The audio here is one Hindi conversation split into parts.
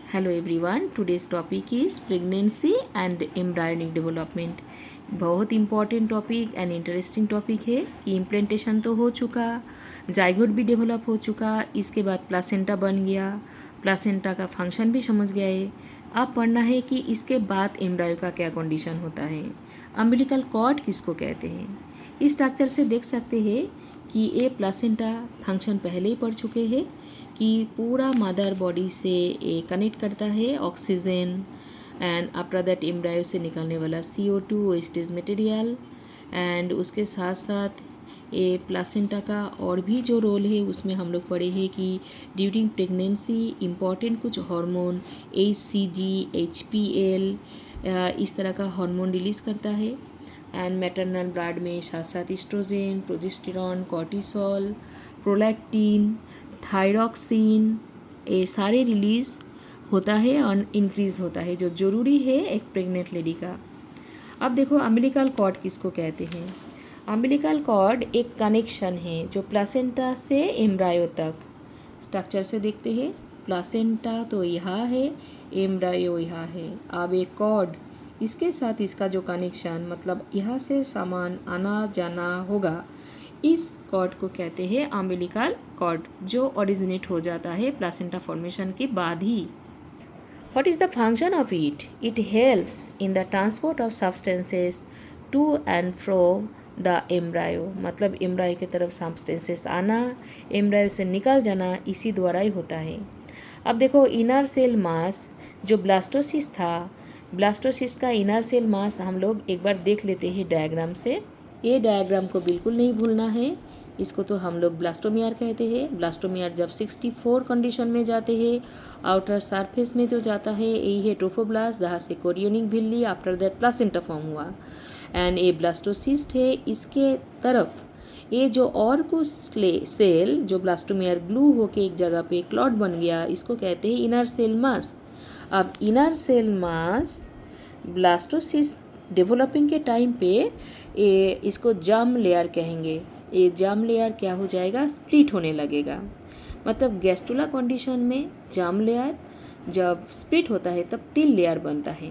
Hello everyone, today's topic is pregnancy and embryonic development. बहुत important topic and interesting topic है कि इम्प्लांटेशन तो हो चुका, जाइगोट भी डेवलप हो चुका, इसके बाद प्लासेंटा बन गया, प्लासेंटा का फंक्शन भी समझ गए। अब पढ़ना है कि इसके बाद एम्ब्रायो का क्या कंडीशन होता है, अम्बिलिकल कॉर्ड किसको कहते हैं। इस स्ट्रक्चर से देख सकते हैं कि ये प्लासेंटा फंक्शन पहले ही पढ़ चुके हैं कि पूरा मदर बॉडी से ये कनेक्ट करता है oxygen and after that embryo से निकलने वाला CO2 वेस्टेज मटेरियल, एंड उसके साथ साथ ये प्लासेंटा का और भी जो रोल है उसमें हम लोग पढ़े हैं कि ड्यूरिंग प्रेगनेंसी इम्पॉर्टेंट कुछ हार्मोन HCG HPL इस तरह का हार्मोन रिलीज़ करता है, एंड मैटरनल ब्लड में साथ साथ oestrogen, progesterone, cortisol, prolactin, thyroxine, ये सारे रिलीज़ होता है और इंक्रीज़ होता है जो ज़रूरी है एक प्रेग्नेंट लेडी का। अब देखो अम्बिलिकल कॉर्ड किसको कहते हैं। अम्बिलिकल कॉर्ड एक कनेक्शन है जो प्लासेंटा से एम्ब्रायो तक। स्ट्रक्चर से देखते हैं, प्लासेंटा तो यहाँ है, एम्ब्रायो यहाँ है। अब एक कॉर्ड, इसके साथ इसका जो कनेक्शन मतलब यहाँ से सामान आना जाना होगा, इस कॉर्ड को कहते हैं अम्बिलिकल कॉर्ड, जो ओरिजिनेट हो जाता है प्लासेंटा फॉर्मेशन के बाद ही। What is the function of it? It helps in the transport of substances to and from the embryo। मतलब एम्ब्रायो की तरफ substances आना, एम्ब्रायो से निकल जाना इसी द्वारा ही होता है। अब देखो इनर सेल मास जो ब्लास्टोसिस्ट था, ब्लास्टोसिस्ट का इनर सेल मास हम लोग एक बार देख लेते हैं डायग्राम से। ये डायग्राम को बिल्कुल नहीं भूलना है, इसको तो हम लोग ब्लास्टोमियर कहते हैं। ब्लास्टोमियर जब 64 कंडीशन में जाते हैं, आउटर सरफेस में जो जाता है यही है ट्रोफोब्लास्ट, जहाँ से कोरियोनिक भिल्ली आफ्टर दैट प्लासेंटा फॉर्म हुआ, एंड ये ब्लास्टोसिस्ट है। इसके तरफ ये जो और कुछ सेल जो ब्लास्टोमियर ग्लू होके एक जगह पे क्लॉट बन गया, इसको कहते हैं इनर सेल मास। अब inner cell mass blastocyst developing के टाइम पे ये इसको जर्म लेयर कहेंगे। ये जर्म लेयर क्या हो जाएगा, स्प्लिट होने लगेगा। मतलब गैस्ट्रुला कंडीशन में जर्म लेयर जब स्प्लिट होता है तब 3 लेयर बनता है।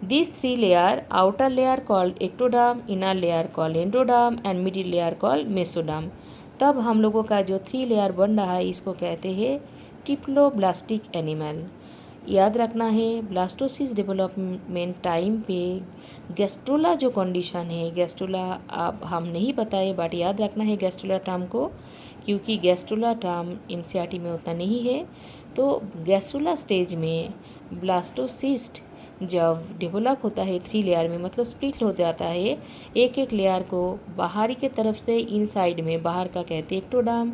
This 3 layer, outer layer called ectoderm, inner layer called endoderm and middle layer called mesoderm. तब हम लोगों का जो 3 लेयर बन रहा है इसको कहते हैं ट्रिप्लोब्लास्टिक एनिमल। याद रखना है ब्लास्टोसिस डेवलपमेंट टाइम पे गैस्ट्रोला जो कंडीशन है, गैस्ट्रोला अब हम नहीं बताए बट याद रखना है गैस्ट्रोला टर्म को, क्योंकि गैस्ट्रोला टर्म एनसीईआरटी में उतना नहीं है। तो गैस्ट्रोला स्टेज में ब्लास्टोसिस्ट जब डेवलप होता है 3 लेयर में, मतलब स्प्लिट हो जाता है, एक एक लेयर को बाहरी के तरफ से इनसाइड में बाहर का कहते हैं एक्टोडर्म,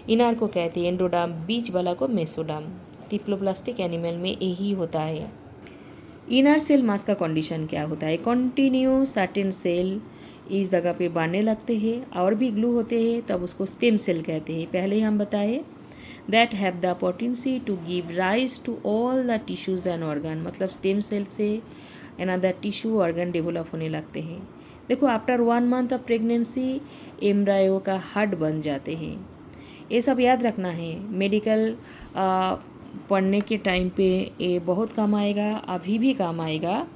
इनर को कहते हैं एंडोडर्म, बीच वाला को मेसोडर्म। ट्रिप्लोब्लास्टिक एनिमल में यही होता है। इनर सेल मास का कंडीशन क्या होता है, कंटिन्यू सर्टेन सेल इस जगह पे बढ़ने लगते हैं और भी ग्लू होते हैं, तब उसको स्टेम सेल कहते हैं। पहले ही हम बताए that have the potency to give rise to all the tissues and organ. मतलब स्टेम सेल से अनदर टिश्यू ऑर्गन डेवलप होने लगते हैं। देखो after 1 month of pregnancy embryo का हार्ट बन जाते हैं। ये सब याद रखना है। मेडिकल पढ़ने के टाइम पे ये बहुत काम आएगा, अभी भी काम आएगा।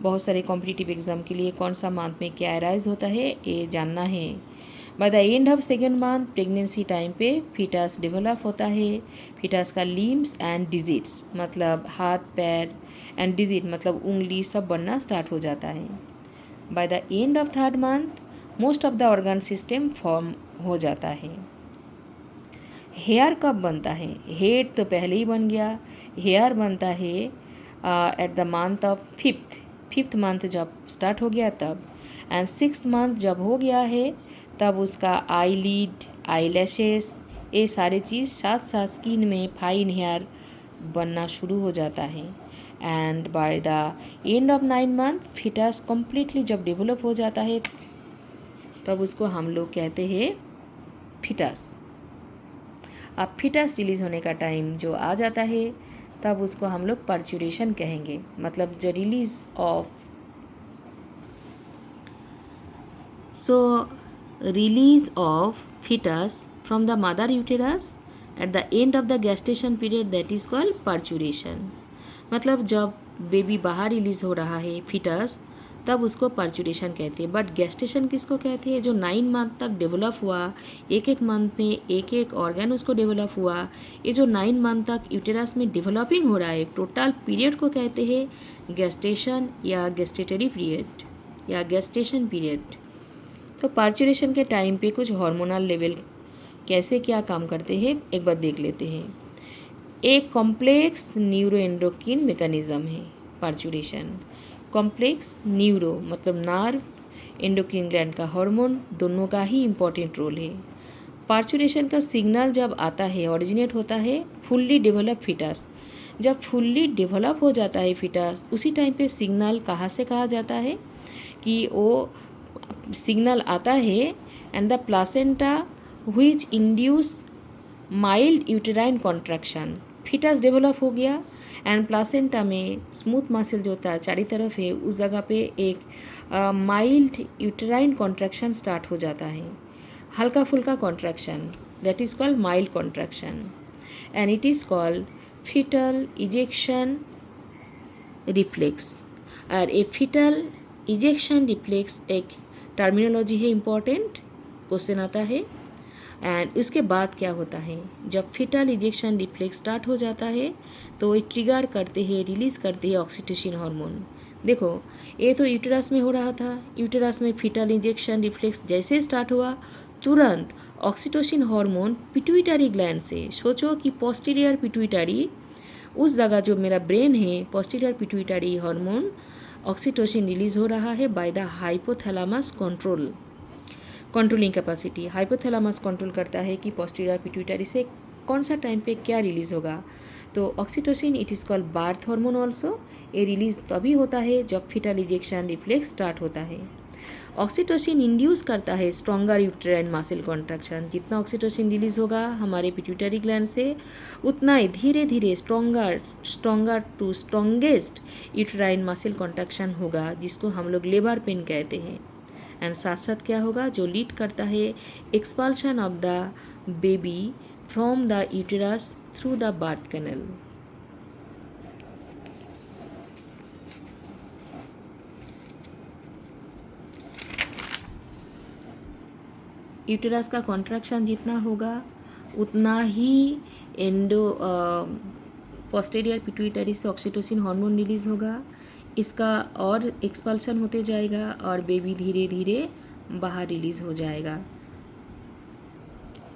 बहुत सारे कॉम्पिटिटिव एग्ज़ाम के लिए कौन सा मंथ में क्या अराइज होता है ये जानना है। Bye the end of 2nd month pregnancy time पे फीटस डेवलप होता है। फीटस का लिम्स एंड डिजिट्स मतलब हाथ पैर एंड डिजिट मतलब उंगली सब बनना स्टार्ट हो जाता है। Bye the end of 3rd month most of the organ system form हो जाता है। हेयर कब बनता है, हेड तो पहले ही बन गया, हेयर बनता है at the month of 5th month जब स्टार्ट हो गया तब, एंड 6th मंथ जब हो गया है तब उसका आईलिड, आईलैशेस ये सारे चीज़ साथ साथ स्किन में फाइन हेयर बनना शुरू हो जाता है। And by the end of 9 month foetus completely जब डेवलप हो जाता है तब उसको हम लोग कहते हैं फिटस। अब फिटस रिलीज़ होने का टाइम जो आ जाता है तब उसको हम लोग पर्चुरेशन कहेंगे। मतलब जो release of release of foetus from the mother uterus at the end of the gestation period that is called parturition. मतलब जब बेबी बाहर रिलीज हो रहा है फिटस, तब उसको पार्चुरेशन कहते हैं। बट गैस्टेशन किसको कहते हैं? जो 9 मंथ तक डेवलप हुआ, एक एक मंथ में एक एक ऑर्गन उसको डेवलप हुआ, ये जो 9 मंथ तक यूटेरस में डेवलपिंग हो रहा है, टोटल पीरियड को कहते हैं गैस्टेशन या गेस्टेटरी पीरियड या गैस्टेशन पीरियड। तो पार्चुरेशन के टाइम पे कुछ हार्मोनल लेवल कैसे क्या काम करते हैं एक बार देख लेते हैं। एक कॉम्प्लेक्स न्यूरोएंडोक्राइन मैकेनिज्म है पार्चुरेशन। कॉम्प्लेक्स न्यूरो मतलब नर्व, एंडोक्राइन ग्लैंड का हार्मोन, दोनों का ही इम्पोर्टेंट रोल है। पार्चुरेशन का सिग्नल जब आता है, ओरिजिनेट होता है फुल्ली डेवलप फिटस। जब फुल्ली डेवलप हो जाता है फिटस, उसी टाइम पे सिग्नल कहाँ से कहा जाता है कि वो सिग्नल आता है and the placenta which induce mild uterine contraction. Foetus develop हो गया एंड प्लासेंटा में स्मूथ मसल जो होता है चारों तरफ है, उस जगह पे एक माइल्ड यूटेराइन कॉन्ट्रैक्शन स्टार्ट हो जाता है, हल्का फुल्का contraction, that is called mild contraction and it is called fetal ejection reflex. और ये फीटल इजेक्शन रिफ्लेक्स एक टर्मिनोलॉजी है, इम्पॉर्टेंट क्वेश्चन आता है। एंड उसके बाद क्या होता है, जब फीटल इजेक्शन रिफ्लेक्स स्टार्ट हो जाता है तो ये ट्रिगर करते हैं, रिलीज़ करते हैं ऑक्सीटोसिन हार्मोन। देखो ये तो यूटेरस में हो रहा था, यूटेरस में फीटल इंजेक्शन रिफ्लेक्स जैसे स्टार्ट हुआ, तुरंत ऑक्सीटोसिन हार्मोन पिट्यूटरी ग्लैंड से, सोचो कि पोस्टीरियर पिट्यूटरी, उस जगह जो मेरा ब्रेन है, posterior pituitary hormone oxytocin release हो रहा है by the hypothalamus controlling capacity. Hypothalamus control करता है कि पोस्टीरियर पिट्यूटरी से कौन सा टाइम पे क्या रिलीज़ होगा। तो oxytocin it is called birth hormone also. ये रिलीज तभी होता है जब फीटल इजेक्शन रिफ्लेक्स स्टार्ट होता है। ऑक्सीटोसिन इंड्यूस करता है स्ट्रॉन्गर यूटेराइन मसल कॉन्ट्रैक्शन। जितना ऑक्सीटोसिन रिलीज होगा हमारे पिट्यूटरी ग्लैंड से, उतना ही धीरे धीरे stronger to strongest uterine muscle contraction होगा, जिसको हम लोग लेबर पेन कहते हैं। एंड साथ साथ क्या होगा, जो लीड करता है expulsion of the baby from the uterus through the birth canal. Uterus का कॉन्ट्रैक्शन जितना होगा उतना ही पोस्टीरियर पिट्यूटरी से ऑक्सीटोसिन हार्मोन रिलीज होगा, इसका और एक्सपल्शन होते जाएगा और बेबी धीरे धीरे बाहर रिलीज हो जाएगा।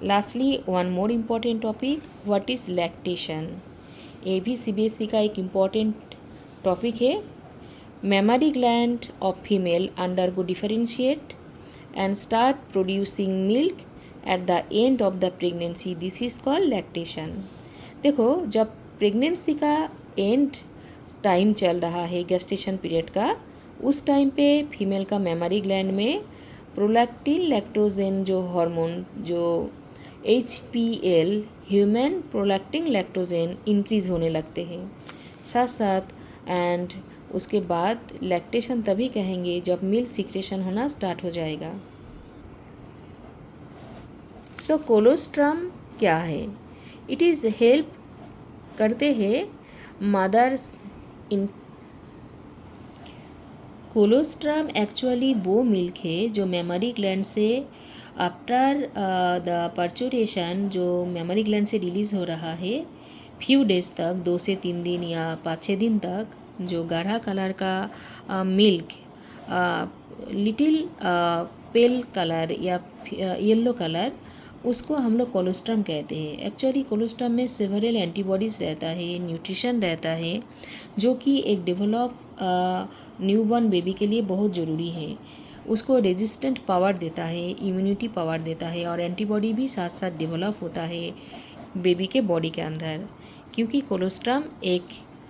Lastly one more important topic, what is lactation. ये भी CBSE का एक इम्पॉर्टेंट टॉपिक है। Mammary gland of female undergo differentiate and start producing milk at the end of the pregnancy, this is called lactation। देखो जब प्रेगनेंसी का एंड टाइम चल रहा है गेस्टेशन पीरियड का, उस टाइम पे फीमेल का मेमरी ग्लैंड में प्रोलैक्टिन लैक्टोजेन जो हार्मोन जो HPL human prolactin lactogen increase होने लगते हैं साथ साथ। एंड उसके बाद लैक्टेशन तभी कहेंगे जब मिल्क सिक्रेशन होना स्टार्ट हो जाएगा। सो कोलोस्ट्रम क्या है? इट इज़ हेल्प करते हैं मदर्स इन। कोलोस्ट्रम एक्चुअली वो मिल्क है जो मेमरी ग्लैंड से आफ्टर द पर्चुरेशन जो मेमरी ग्लैंड से रिलीज़ हो रहा है, फ्यू डेज तक, 2 से 3 दिन या 5-6 दिन तक, जो गाढ़ा कलर का मिल्क लिटिल पेल कलर या येलो कलर, उसको हम लोग कोलोस्ट्रम कहते हैं। एक्चुअली कोलोस्ट्रम में सेवरल एंटीबॉडीज़ रहता है, न्यूट्रिशन रहता है, जो कि एक डेवलप न्यूबॉर्न बेबी के लिए बहुत ज़रूरी है। उसको रेजिस्टेंट पावर देता है, इम्यूनिटी पावर देता है और एंटीबॉडी भी साथ साथ डेवलप होता है बेबी के बॉडी के अंदर, क्योंकि कोलोस्ट्रम एक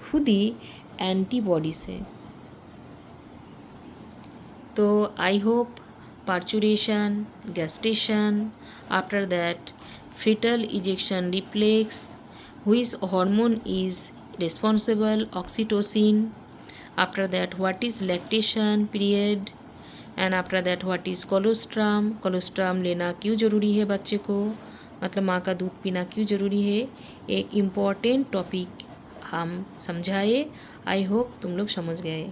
खुद ही एंटीबॉडीज है। तो I hope parturition, gestation, after that fetal ejection reflex, which hormone is responsible, oxytocin, after that what is lactation period, and after that what is colostrum, colostrum लेना क्यों ज़रूरी है बच्चे को, मतलब माँ का दूध पीना क्यों ज़रूरी है, एक इम्पॉर्टेंट टॉपिक हम समझाए। आई होप तुम लोग समझ गए।